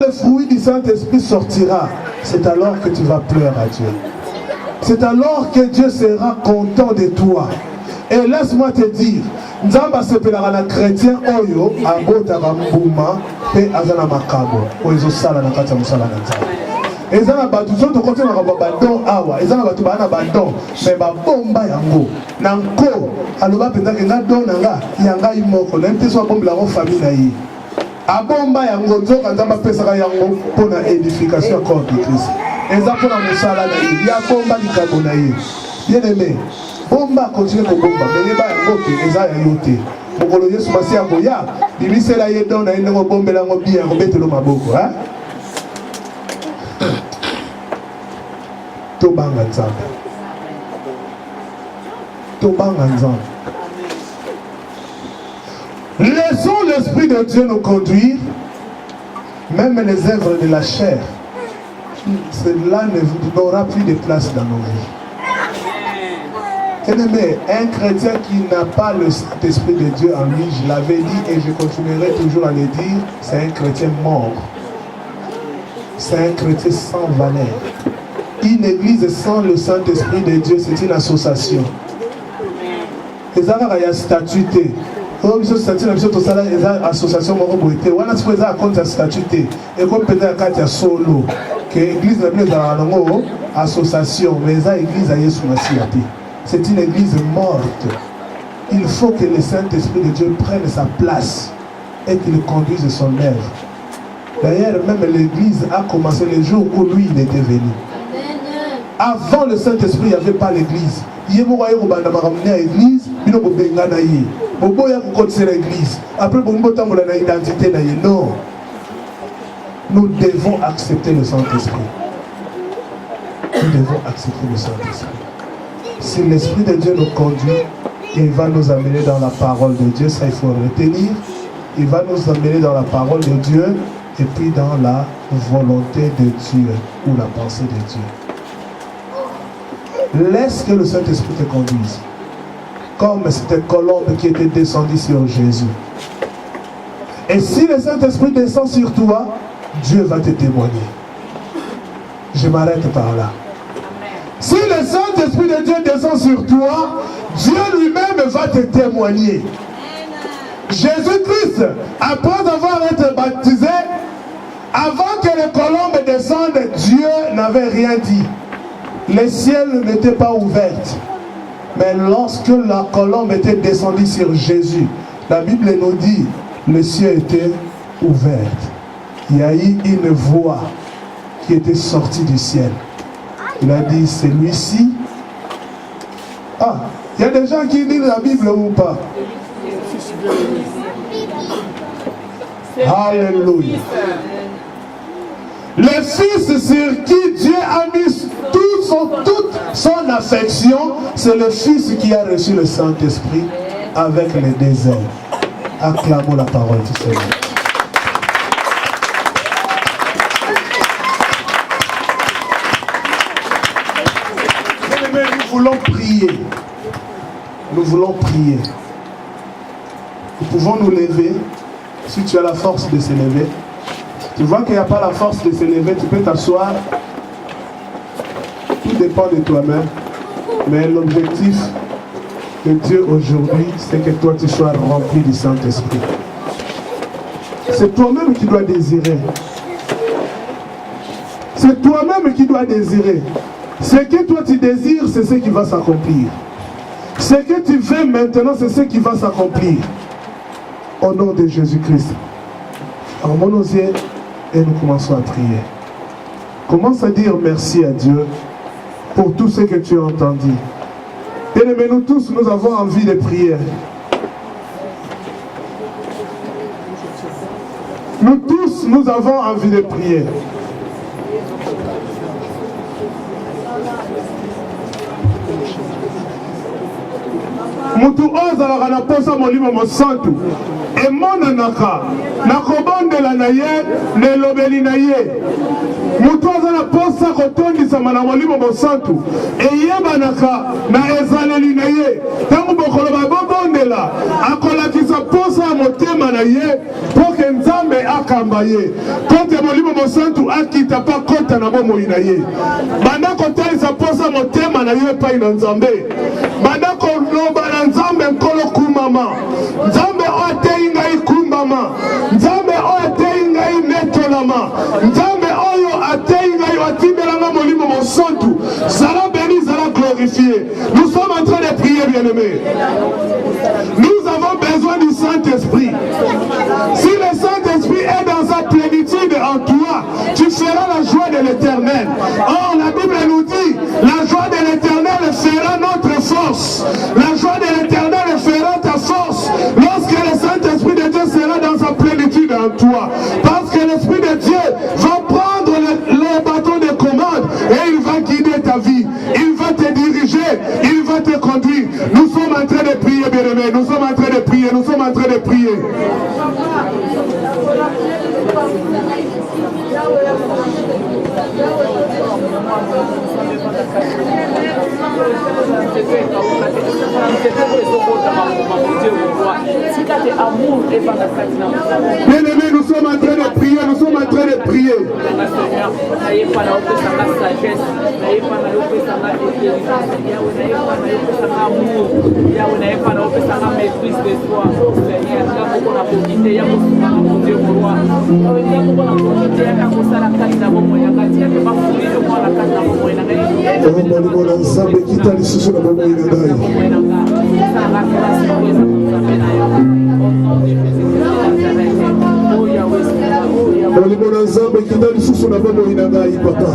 Le fruit du Saint-Esprit sortira, c'est alors que tu vas pleurer à Dieu. C'est alors que Dieu sera content de toi. Et laisse-moi te dire, Nzamba sepelaka na chrétien oyo abotaka mbuma pe azana makambo oyo sala na kati ya musala na Nzambe. Ezana batu soto kote na badon awa, ezana batu bana badon, mais ba bomba yango. Nanko aloba penza ke nga don nga yanga imoko, na mpeso bomba la famille na yi. Abomba yango nzoka Nzamba pesaka yango pona édification corps de Christ. Eza pona musala na yi, ya bomba likambo na yi. Bien aimé, bomba continue ko bomba, mais yeba yango ke eza ya yote. Mokolo Yesu Masiya boya, bimisela ye don na ye ngo bombela ngo bien ngo betelo maboko, hein? Tobanga Nzambe. Tobanga Nzambe. Laissons l'Esprit de Dieu nous conduire, même les œuvres de la chair. Cela n'aura plus de place dans nos vies. Bien-aimé, un chrétien qui n'a pas le Saint-Esprit de Dieu en lui, je l'avais dit et je continuerai toujours à le dire, c'est un chrétien mort. C'est un chrétien sans valeur. Une église sans le Saint-Esprit de Dieu, c'est une association. Les Arabes, il y a statuté. Comme ce statut, il y a une association. Il y a une statuté. Et comme peut-être qu'il y a solo, que l'église n'est plus dans l'association, mais il y a une église à Yesu Masiya. C'est une église morte. Il faut que le Saint-Esprit de Dieu prenne sa place et qu'il conduise son œuvre. D'ailleurs, même l'église a commencé le jour où lui il était venu. Avant le Saint-Esprit, il n'y avait pas l'église. Il y a l'église, il y a l'église. Après, il y a l'identité. Non. Nous devons accepter le Saint-Esprit. Nous devons accepter le Saint-Esprit. Si l'Esprit de Dieu nous conduit, il va nous amener dans la parole de Dieu. Ça, il faut retenir. Il va nous amener dans la parole de Dieu et puis dans la volonté de Dieu ou la pensée de Dieu. Laisse que le Saint-Esprit te conduise. Comme cette colombe qui était descendue sur Jésus. Et si le Saint-Esprit descend sur toi, Dieu va te témoigner. Je m'arrête par là. Si le Saint-Esprit de Dieu descend sur toi, Dieu lui-même va te témoigner. Jésus-Christ, après avoir été baptisé, avant que les colombes descendent, Dieu n'avait rien dit. Les ciels n'étaient pas ouverts. Mais lorsque la colombe était descendue sur Jésus, la Bible nous dit, le ciel était ouvert. Il y a eu une voix qui était sortie du ciel. Il a dit, celui-ci. Ah, il y a des gens qui lisent la Bible ou pas? Alléluia. Le Fils sur qui Dieu a mis toute son affection, c'est le Fils qui a reçu le Saint-Esprit avec les déserts. Acclamons la parole du Seigneur. Nous voulons prier. Nous voulons prier. Nous pouvons nous lever. Si tu as la force de se lever. Tu vois qu'il n'y a pas la force de se lever, tu peux t'asseoir. Tout dépend de toi-même. Mais l'objectif de Dieu aujourd'hui, c'est que toi tu sois rempli du Saint-Esprit. C'est toi-même qui dois désirer. C'est toi-même qui dois désirer. Ce que toi tu désires, c'est ce qui va s'accomplir. Ce que tu veux maintenant, c'est ce qui va s'accomplir. Au nom de Jésus-Christ. Fermons nos yeux et nous commençons à prier. Commence à dire merci à Dieu pour tout ce que tu as entendu. Bien-aimés, nous tous, nous avons envie de prier. Nous tous, nous avons envie de prier. Mutu oza la posa molimo mosantu. Et mon anaka. nakobondela na ye nelobeli na ye moto aza na posa kotondisama na molimo mosantu eyebanaka na ezaleli na ye ntango bokoloba bobondela akolakisa posa ya motema na ye mpo ke nzambe akamba ye kote molimo mosantu akita mpa kota na bomoi na ye banda kotalisa posa motema na ye epai na nzambe banda koloba na nzambe nkolo kumama nzambe oyo ateyi ngai kumbama nzambe oyo ateyi ngai netolama nzambe oyo ateyi ngai atibelanga molimo mosantu zala béni zala glorifié. Nous sommes en train de prier, bien-aimés. Nous avons besoin du Saint-Esprit. Si le Saint-Esprit est dans sa plénitude en toi, tu seras la joie de l'Éternel. Or, la Bible nous dit, la joie de l'Éternel fera notre force. La joie de l'Éternel fera ta force lorsque le Saint-Esprit de Dieu sera dans sa plénitude en toi. Parce que l'Esprit de Dieu va prendre le bâton de commande et il va guider ta vie. Il va te diriger, il va te conduire. Nous sommes en train de prier, bien-aimés. Nous sommes en train de prier, nous sommes en train de prier. Bien-aimés, nous sommes en train de prier, nous sommes en train de prier. Papa.